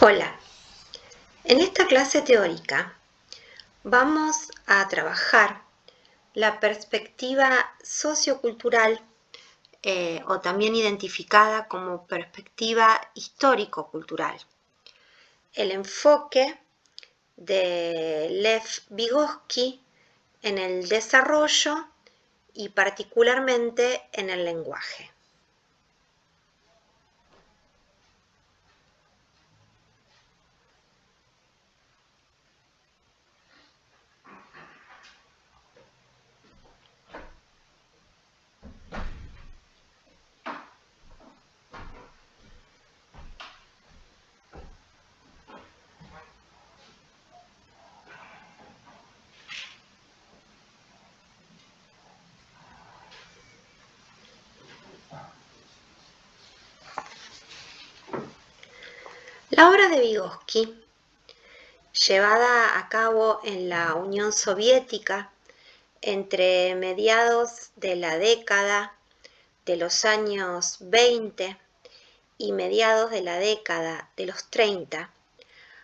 Hola, en esta clase teórica vamos a trabajar la perspectiva sociocultural o también identificada como perspectiva histórico-cultural. El enfoque de Lev Vygotsky en el desarrollo y particularmente en el lenguaje. La obra de Vygotsky, llevada a cabo en la Unión Soviética entre mediados de la década de los años 20 y mediados de la década de los 30,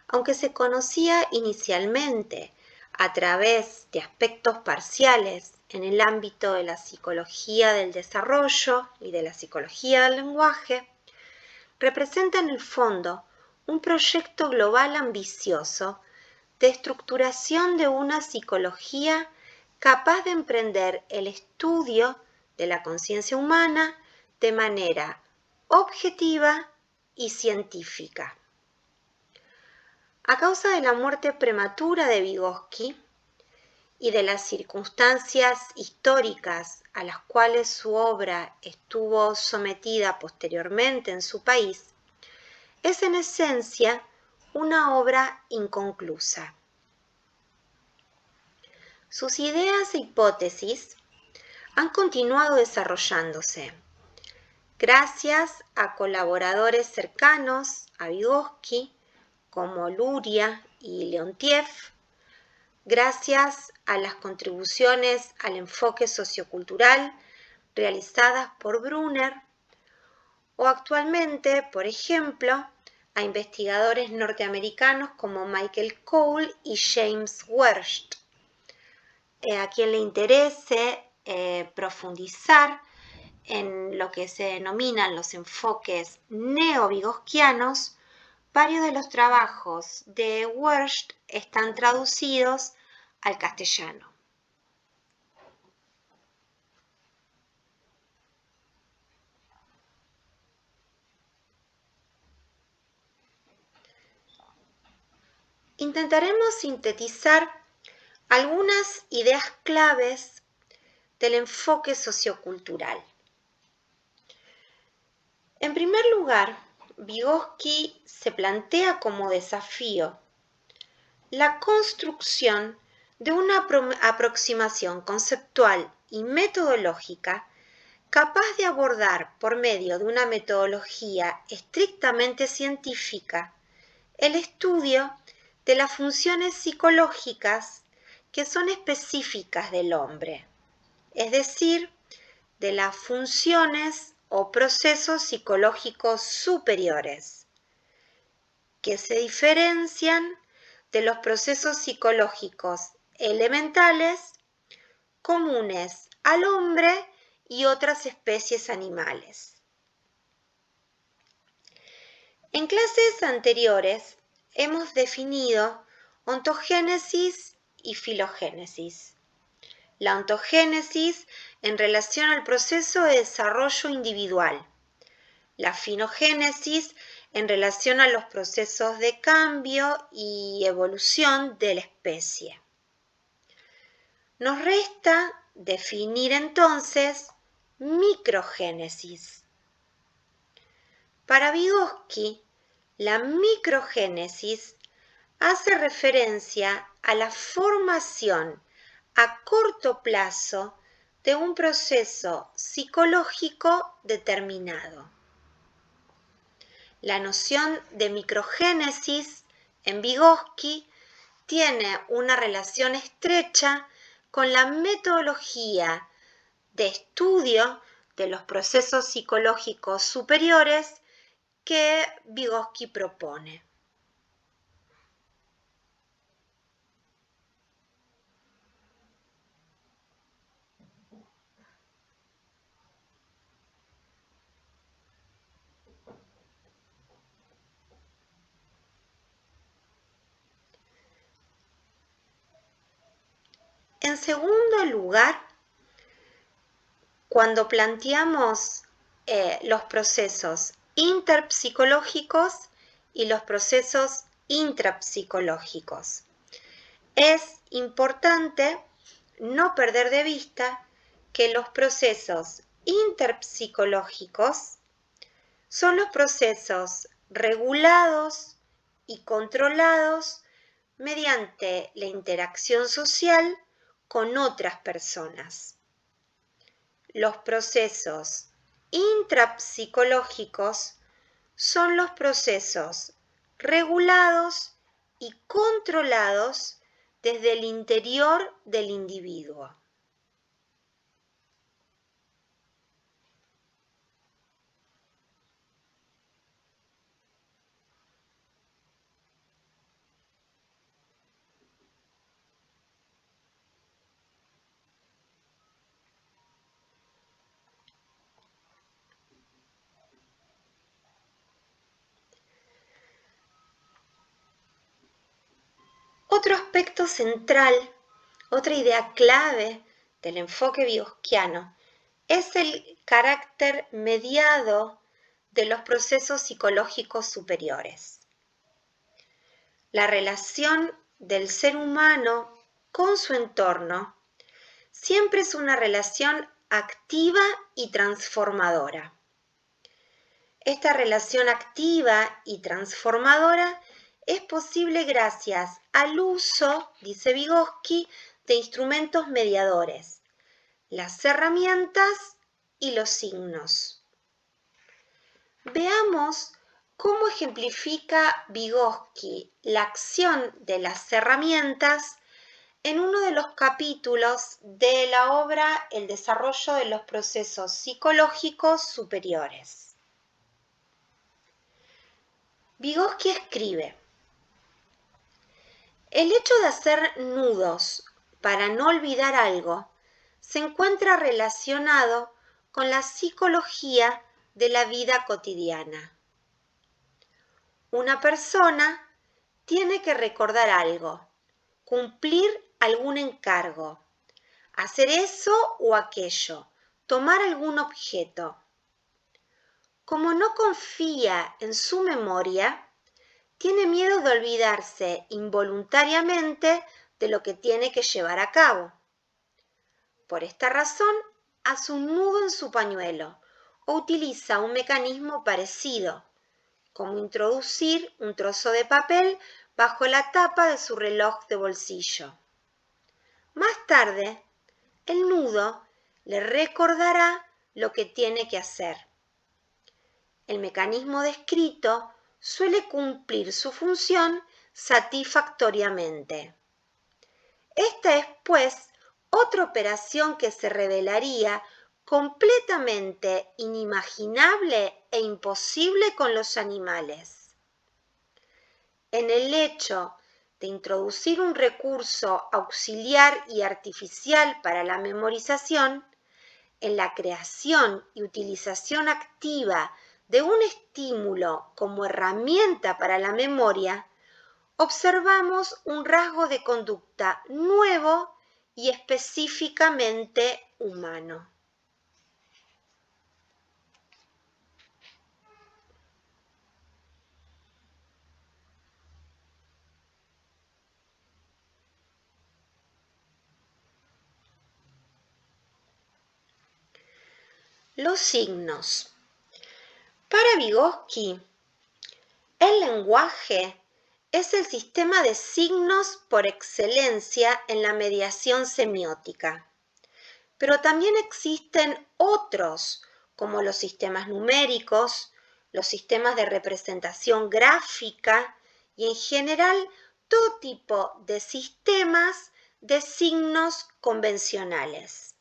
aunque se conocía inicialmente a través de aspectos parciales en el ámbito de la psicología del desarrollo y de la psicología del lenguaje, representa en el fondo un proyecto global ambicioso de estructuración de una psicología capaz de emprender el estudio de la conciencia humana de manera objetiva y científica. A causa de la muerte prematura de Vygotsky y de las circunstancias históricas a las cuales su obra estuvo sometida posteriormente en su país, es en esencia una obra inconclusa. Sus ideas e hipótesis han continuado desarrollándose gracias a colaboradores cercanos a Vygotsky como Luria y Leontiev, gracias a las contribuciones al enfoque sociocultural realizadas por Brunner o actualmente, por ejemplo, a investigadores norteamericanos como Michael Cole y James Werst. A quien le interese profundizar en lo que se denominan los enfoques neo-vygotskianos, varios de los trabajos de Werst están traducidos al castellano. Intentaremos sintetizar algunas ideas claves del enfoque sociocultural. En primer lugar, Vygotsky se plantea como desafío la construcción de una aproximación conceptual y metodológica capaz de abordar por medio de una metodología estrictamente científica el estudio de las funciones psicológicas que son específicas del hombre, es decir, de las funciones o procesos psicológicos superiores, que se diferencian de los procesos psicológicos elementales comunes al hombre y otras especies animales. En clases anteriores hemos definido ontogénesis y filogénesis. La ontogénesis en relación al proceso de desarrollo individual, la filogénesis en relación a los procesos de cambio y evolución de la especie. Nos resta definir entonces microgénesis. Para Vygotsky, la microgénesis hace referencia a la formación a corto plazo de un proceso psicológico determinado. La noción de microgénesis en Vygotsky tiene una relación estrecha con la metodología de estudio de los procesos psicológicos superiores que Vygotsky propone. En segundo lugar, cuando planteamos los procesos interpsicológicos y los procesos intrapsicológicos, es importante no perder de vista que los procesos interpsicológicos son los procesos regulados y controlados mediante la interacción social con otras personas. Los procesos intrapsicológicos son los procesos regulados y controlados desde el interior del individuo. Otro aspecto central, otra idea clave del enfoque vygotsquiano es el carácter mediado de los procesos psicológicos superiores. La relación del ser humano con su entorno siempre es una relación activa y transformadora. Esta relación activa y transformadora es posible gracias al uso, dice Vygotsky, de instrumentos mediadores, las herramientas y los signos. Veamos cómo ejemplifica Vygotsky la acción de las herramientas en uno de los capítulos de la obra El desarrollo de los procesos psicológicos superiores. Vygotsky escribe: el hecho de hacer nudos para no olvidar algo se encuentra relacionado con la psicología de la vida cotidiana. Una persona tiene que recordar algo, cumplir algún encargo, hacer eso o aquello, tomar algún objeto. Como no confía en su memoria, tiene miedo de olvidarse involuntariamente de lo que tiene que llevar a cabo. Por esta razón, hace un nudo en su pañuelo o utiliza un mecanismo parecido, como introducir un trozo de papel bajo la tapa de su reloj de bolsillo. Más tarde, el nudo le recordará lo que tiene que hacer. El mecanismo descrito suele cumplir su función satisfactoriamente. Esta es, pues, otra operación que se revelaría completamente inimaginable e imposible con los animales. En el hecho de introducir un recurso auxiliar y artificial para la memorización, en la creación y utilización activa de un estímulo como herramienta para la memoria, observamos un rasgo de conducta nuevo y específicamente humano. Los signos. Para Vygotsky, el lenguaje es el sistema de signos por excelencia en la mediación semiótica. Pero también existen otros, como los sistemas numéricos, los sistemas de representación gráfica y en general todo tipo de sistemas de signos convencionales.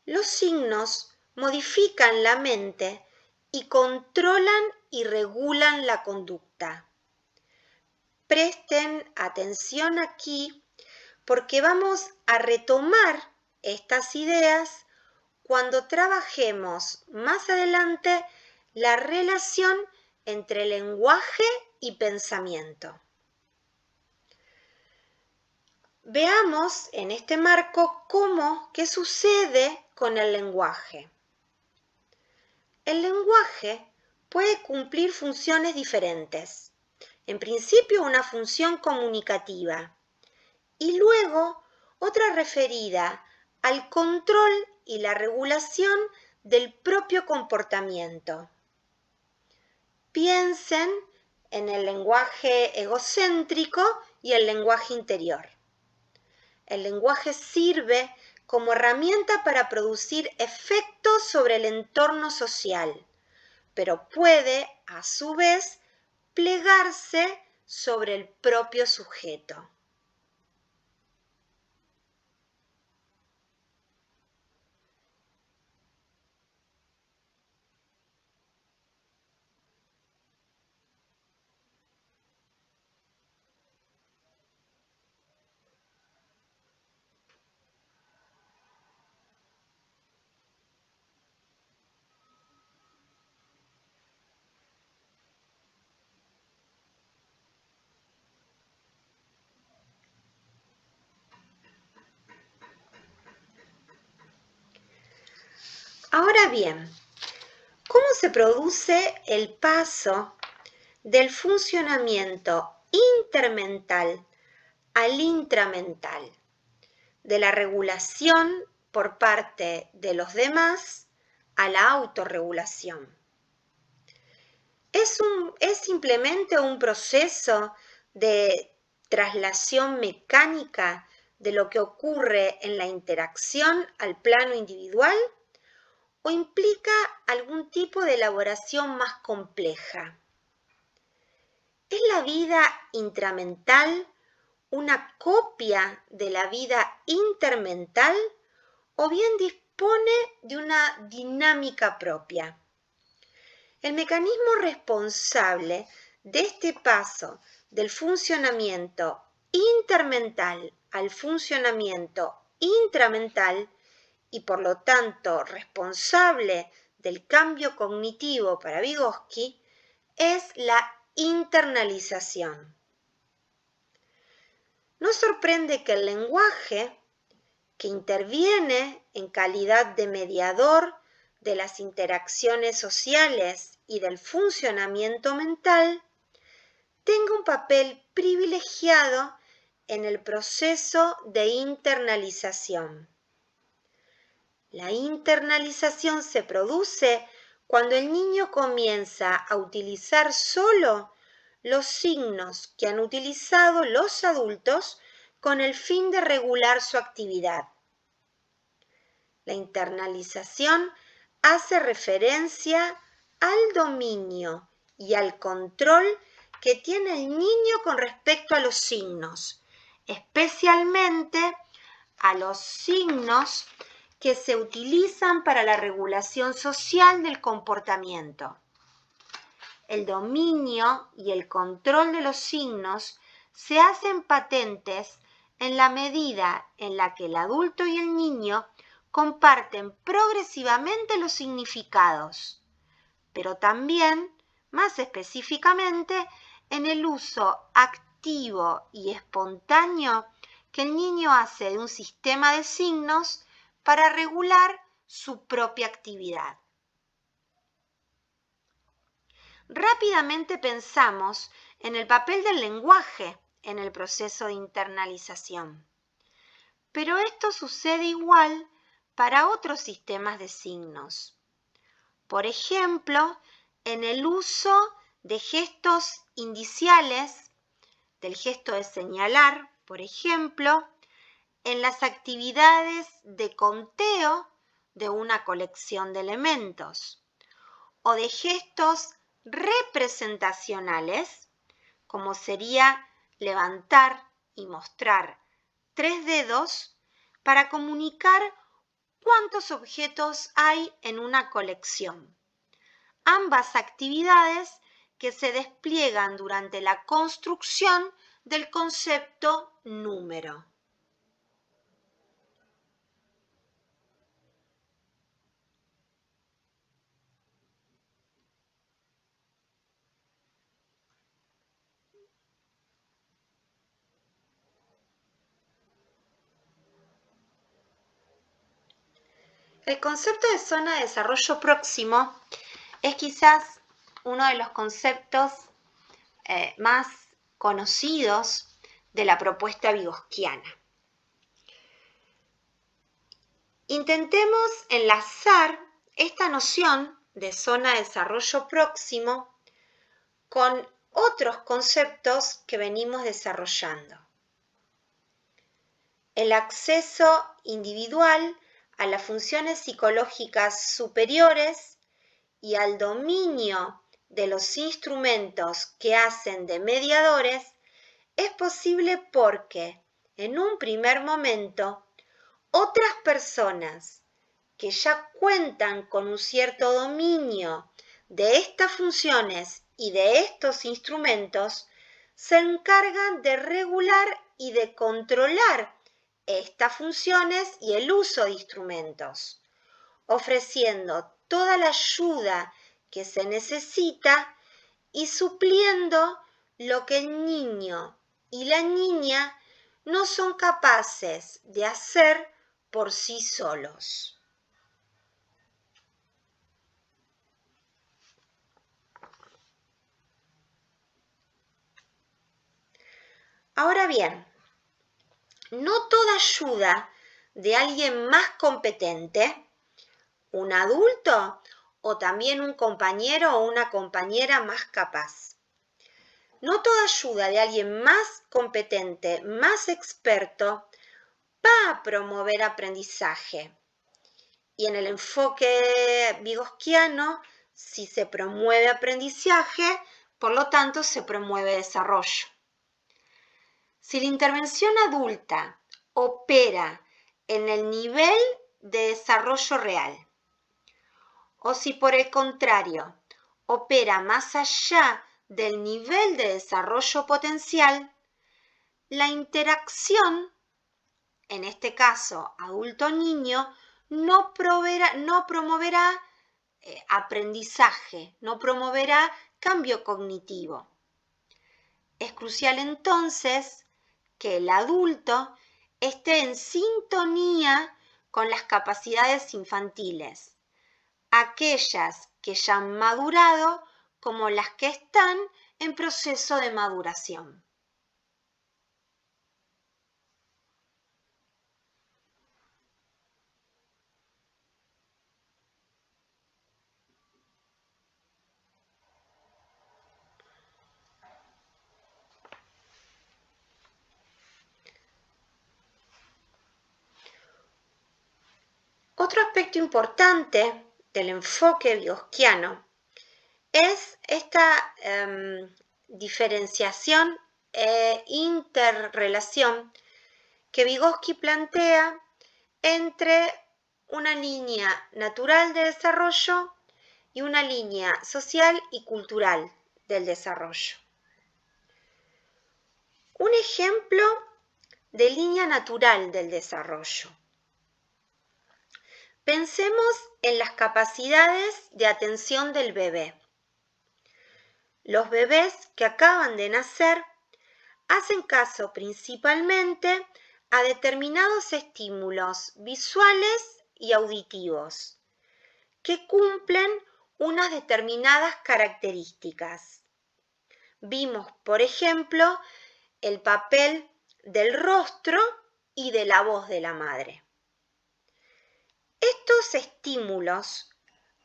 Los signos modifican la mente y controlan y regulan la conducta. Presten atención aquí porque vamos a retomar estas ideas cuando trabajemos más adelante la relación entre lenguaje y pensamiento. Veamos en este marco qué sucede con el lenguaje. El lenguaje puede cumplir funciones diferentes. En principio, una función comunicativa y luego otra referida al control y la regulación del propio comportamiento. Piensen en el lenguaje egocéntrico y el lenguaje interior. El lenguaje sirve como herramienta para producir efectos sobre el entorno social, pero puede, a su vez, plegarse sobre el propio sujeto. Ahora bien, ¿cómo se produce el paso del funcionamiento intermental al intramental, de la regulación por parte de los demás a la autorregulación? Es simplemente un proceso de traslación mecánica de lo que ocurre en la interacción al plano individual o implica algún tipo de elaboración más compleja. ¿Es la vida intramental una copia de la vida intermental o bien dispone de una dinámica propia? El mecanismo responsable de este paso del funcionamiento intermental al funcionamiento intramental y por lo tanto responsable del cambio cognitivo para Vygotsky es la internalización. No sorprende que el lenguaje, que interviene en calidad de mediador de las interacciones sociales y del funcionamiento mental, tenga un papel privilegiado en el proceso de internalización. La internalización se produce cuando el niño comienza a utilizar solo los signos que han utilizado los adultos con el fin de regular su actividad. La internalización hace referencia al dominio y al control que tiene el niño con respecto a los signos, especialmente a los signos que se utilizan para la regulación social del comportamiento. El dominio y el control de los signos se hacen patentes en la medida en la que el adulto y el niño comparten progresivamente los significados, pero también, más específicamente, en el uso activo y espontáneo que el niño hace de un sistema de signos para regular su propia actividad. Rápidamente pensamos en el papel del lenguaje en el proceso de internalización. Pero esto sucede igual para otros sistemas de signos. Por ejemplo, en el uso de gestos indiciales, del gesto de señalar, por ejemplo, en las actividades de conteo de una colección de elementos, o de gestos representacionales, como sería levantar y mostrar 3 dedos para comunicar cuántos objetos hay en una colección. Ambas actividades que se despliegan durante la construcción del concepto número. El concepto de zona de desarrollo próximo es quizás uno de los conceptos más conocidos de la propuesta vygotsquiana. Intentemos enlazar esta noción de zona de desarrollo próximo con otros conceptos que venimos desarrollando. El acceso individual a las funciones psicológicas superiores y al dominio de los instrumentos que hacen de mediadores es posible porque, en un primer momento, otras personas que ya cuentan con un cierto dominio de estas funciones y de estos instrumentos se encargan de regular y de controlar estas funciones y el uso de instrumentos, ofreciendo toda la ayuda que se necesita y supliendo lo que el niño y la niña no son capaces de hacer por sí solos. Ahora bien, no toda ayuda de alguien más competente, un adulto o también un compañero o una compañera más capaz. No toda ayuda de alguien más competente, más experto, va a promover aprendizaje. Y en el enfoque vygotsquiano, si se promueve aprendizaje, por lo tanto se promueve desarrollo. Si la intervención adulta opera en el nivel de desarrollo real, o si por el contrario opera más allá del nivel de desarrollo potencial, la interacción, en este caso adulto-niño, no promoverá aprendizaje, no promoverá cambio cognitivo. Es crucial entonces que el adulto esté en sintonía con las capacidades infantiles, aquellas que ya han madurado como las que están en proceso de maduración. Otro aspecto importante del enfoque vygotsquiano es esta diferenciación e interrelación que Vygotsky plantea entre una línea natural de desarrollo y una línea social y cultural del desarrollo. Un ejemplo de línea natural del desarrollo. Pensemos en las capacidades de atención del bebé. Los bebés que acaban de nacer hacen caso principalmente a determinados estímulos visuales y auditivos que cumplen unas determinadas características. Vimos, por ejemplo, el papel del rostro y de la voz de la madre. Estos estímulos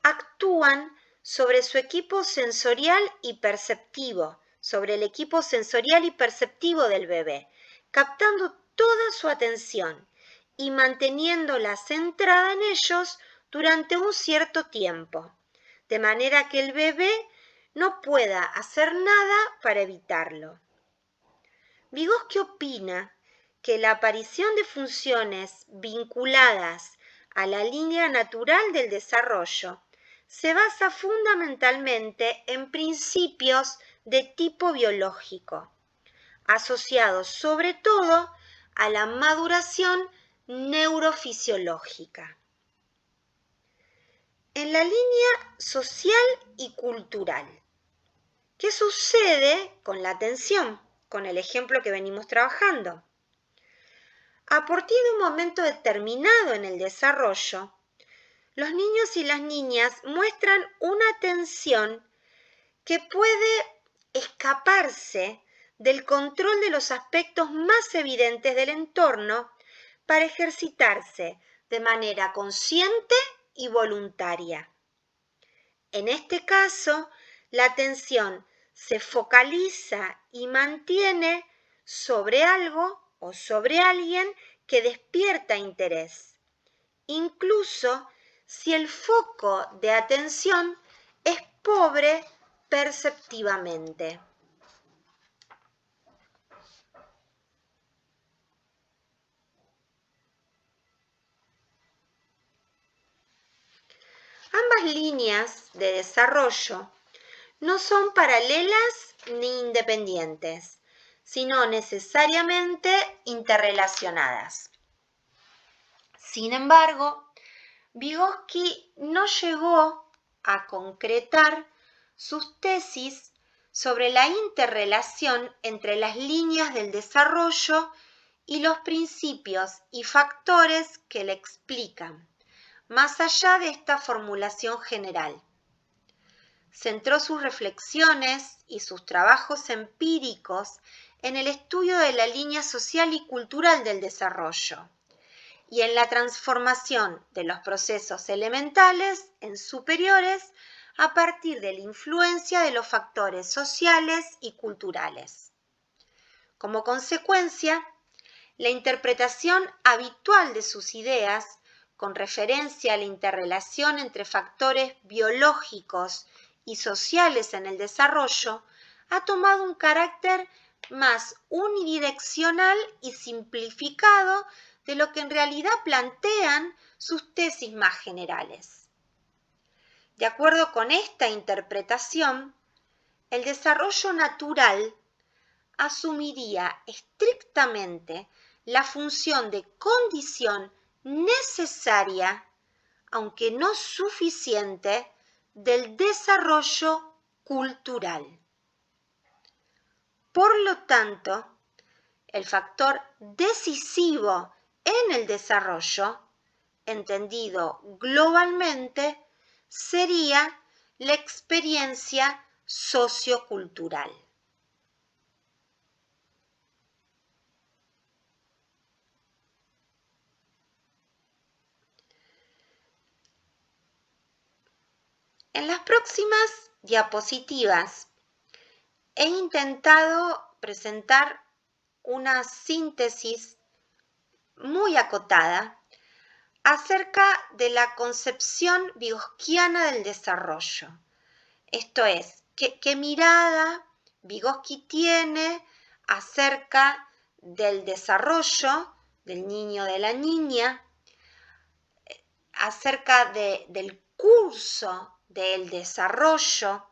actúan sobre su equipo sensorial y perceptivo, sobre el equipo sensorial y perceptivo del bebé, captando toda su atención y manteniéndola centrada en ellos durante un cierto tiempo, de manera que el bebé no pueda hacer nada para evitarlo. Vygotsky opina que la aparición de funciones vinculadas a la línea natural del desarrollo se basa fundamentalmente en principios de tipo biológico, asociados sobre todo a la maduración neurofisiológica. En la línea social y cultural, ¿qué sucede con la atención? Con el ejemplo que venimos trabajando. A partir de un momento determinado en el desarrollo, los niños y las niñas muestran una atención que puede escaparse del control de los aspectos más evidentes del entorno para ejercitarse de manera consciente y voluntaria. En este caso, la atención se focaliza y mantiene sobre algo o sobre alguien que despierta interés, incluso si el foco de atención es pobre perceptivamente. Ambas líneas de desarrollo no son paralelas ni independientes, sino necesariamente interrelacionadas. Sin embargo, Vygotsky no llegó a concretar sus tesis sobre la interrelación entre las líneas del desarrollo y los principios y factores que le explican, más allá de esta formulación general. Centró sus reflexiones y sus trabajos empíricos en el estudio de la línea social y cultural del desarrollo y en la transformación de los procesos elementales en superiores a partir de la influencia de los factores sociales y culturales. Como consecuencia, la interpretación habitual de sus ideas, con referencia a la interrelación entre factores biológicos y sociales en el desarrollo, ha tomado un carácter más unidireccional y simplificado de lo que en realidad plantean sus tesis más generales. De acuerdo con esta interpretación, el desarrollo natural asumiría estrictamente la función de condición necesaria, aunque no suficiente, del desarrollo cultural. Por lo tanto, el factor decisivo en el desarrollo, entendido globalmente, sería la experiencia sociocultural. En las próximas diapositivas he intentado presentar una síntesis muy acotada acerca de la concepción vygotskiana del desarrollo. Esto es, ¿qué mirada Vygotsky tiene acerca del desarrollo del niño o de la niña, acerca del curso del desarrollo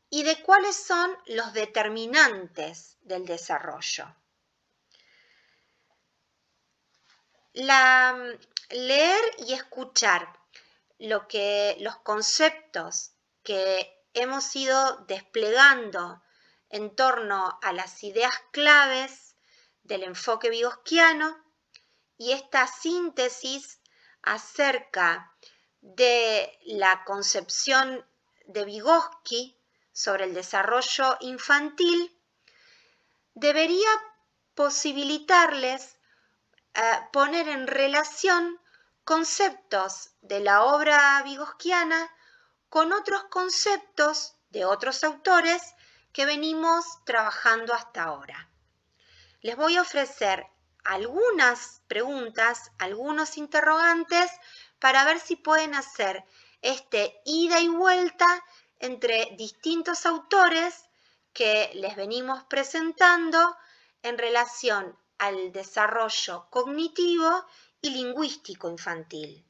y de cuáles son los determinantes del desarrollo? Leer y escuchar los conceptos que hemos ido desplegando en torno a las ideas claves del enfoque vygotskiano y esta síntesis acerca de la concepción de Vygotsky sobre el desarrollo infantil debería posibilitarles poner en relación conceptos de la obra vygotskiana con otros conceptos de otros autores que venimos trabajando hasta ahora. Les voy a ofrecer algunas preguntas, algunos interrogantes para ver si pueden hacer este ida y vuelta entre distintos autores que les venimos presentando en relación al desarrollo cognitivo y lingüístico infantil.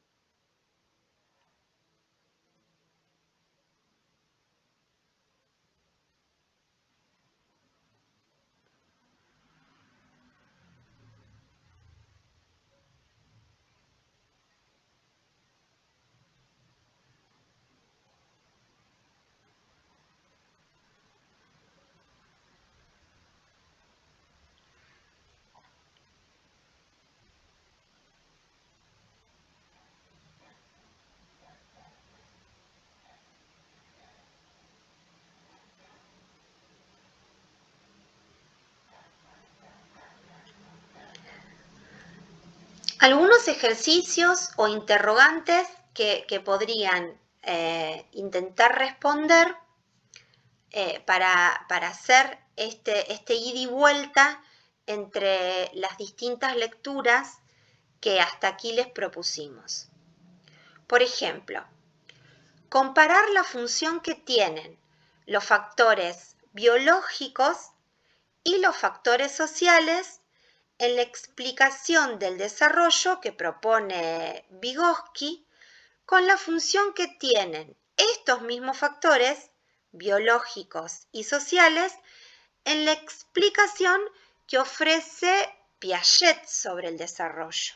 Algunos ejercicios o interrogantes que podrían intentar responder para hacer este ida y vuelta entre las distintas lecturas que hasta aquí les propusimos. Por ejemplo, comparar la función que tienen los factores biológicos y los factores sociales en la explicación del desarrollo que propone Vygotsky con la función que tienen estos mismos factores biológicos y sociales en la explicación que ofrece Piaget sobre el desarrollo.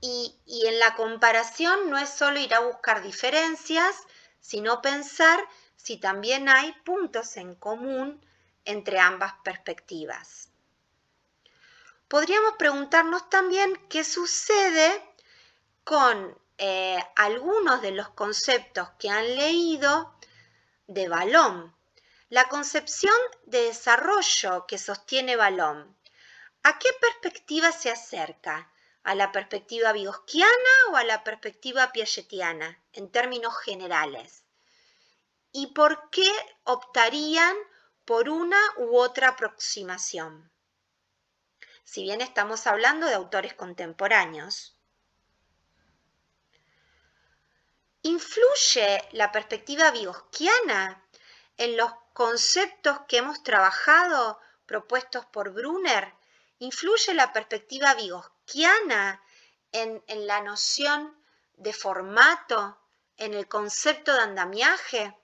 Y en la comparación no es solo ir a buscar diferencias, sino pensar si también hay puntos en común entre ambas perspectivas. Podríamos preguntarnos también qué sucede con algunos de los conceptos que han leído de Vallon. La concepción de desarrollo que sostiene Vallon, ¿a qué perspectiva se acerca? ¿A la perspectiva vygotskiana o a la perspectiva piagetiana, en términos generales? ¿Y por qué optarían por una u otra aproximación? Si bien estamos hablando de autores contemporáneos. ¿Influye la perspectiva vygotskiana en los conceptos que hemos trabajado propuestos por Brunner? ¿Influye la perspectiva vygotskiana en la noción de formato, en el concepto de andamiaje?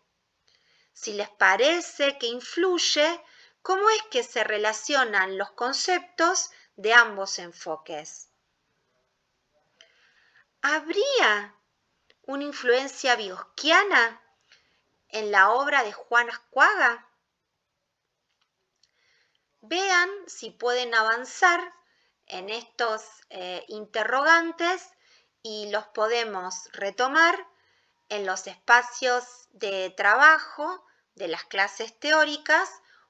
Si les parece que influye, ¿cómo es que se relacionan los conceptos de ambos enfoques? ¿Habría una influencia vygotskiana en la obra de Juan Ascuaga? Vean si pueden avanzar en estos interrogantes y los podemos retomar en los espacios de trabajo de las clases teóricas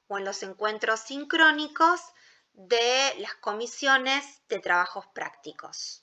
o en los encuentros sincrónicos de las comisiones de trabajos prácticos.